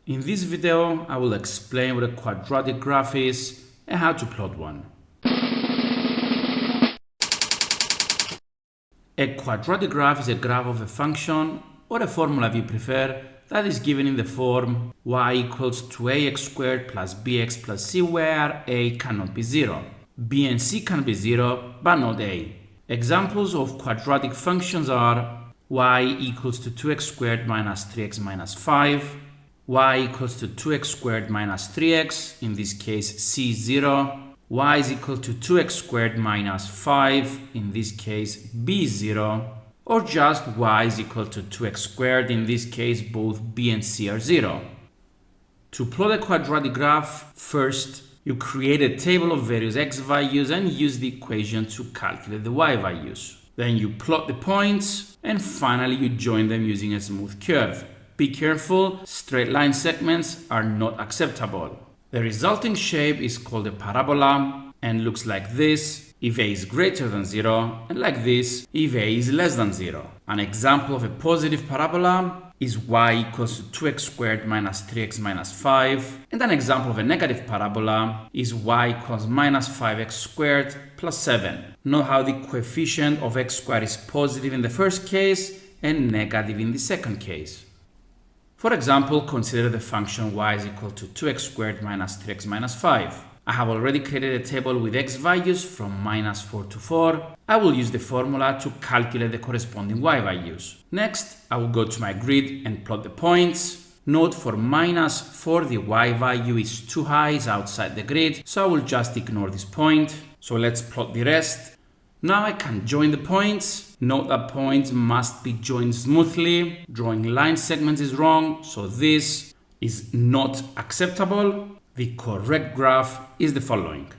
In this video, I will explain what a quadratic graph is and how to plot one. A quadratic graph is a graph of a function, or a formula if you prefer, that is given in the form y equals to ax squared plus bx plus c, where a cannot be 0. B and c can be 0, but not a. Examples of quadratic functions are y equals to 2x squared minus 3x minus 5, y equals to 2x squared minus 3x, in this case c0, y is equal to 2x squared minus 5, in this case b0, or just y is equal to 2x squared, in this case both b and c are 0. To plot a quadratic graph, first you create a table of various x values and use the equation to calculate the y values. Then you plot the points, and finally you join them using a smooth curve. Be careful, straight line segments are not acceptable. The resulting shape is called a parabola and looks like this if a is greater than 0, and like this if a is less than 0. An example of a positive parabola is y equals to 2x squared minus 3x minus 5, and an example of a negative parabola is y equals minus 5x squared plus 7. Note how the coefficient of x squared is positive in the first case and negative in the second case. For example, consider the function y is equal to 2x squared minus 3x minus 5. I have already created a table with x values from minus 4 to 4. I will use the formula to calculate the corresponding y values. Next, I will go to my grid and plot the points. Note for minus 4 the y value is too high, is outside the grid, so I will just ignore this point. So let's plot the rest. Now I can join the points. Note that points must be joined smoothly. Drawing line segments is wrong, so this is not acceptable. The correct graph is the following.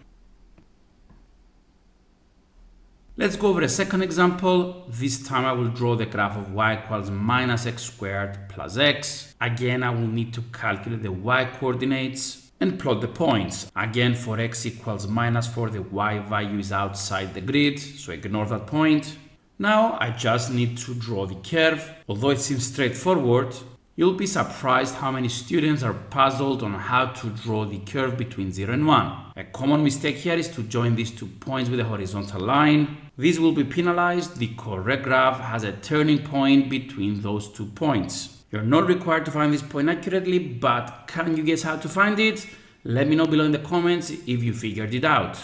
Let's go over a second example. This time I will draw the graph of y equals minus x squared plus x. Again, I will need to calculate the y coordinates and plot the points. Again, for x equals minus 4, the y value is outside the grid, so ignore that point. Now I just need to draw the curve. Although it seems straightforward, you'll be surprised how many students are puzzled on how to draw the curve between 0 and 1. A common mistake here is to join these 2 points with a horizontal line. This will be penalized. The correct graph has a turning point between those 2 points. You're not required to find this point accurately, but can you guess how to find it? Let me know below in the comments if you figured it out.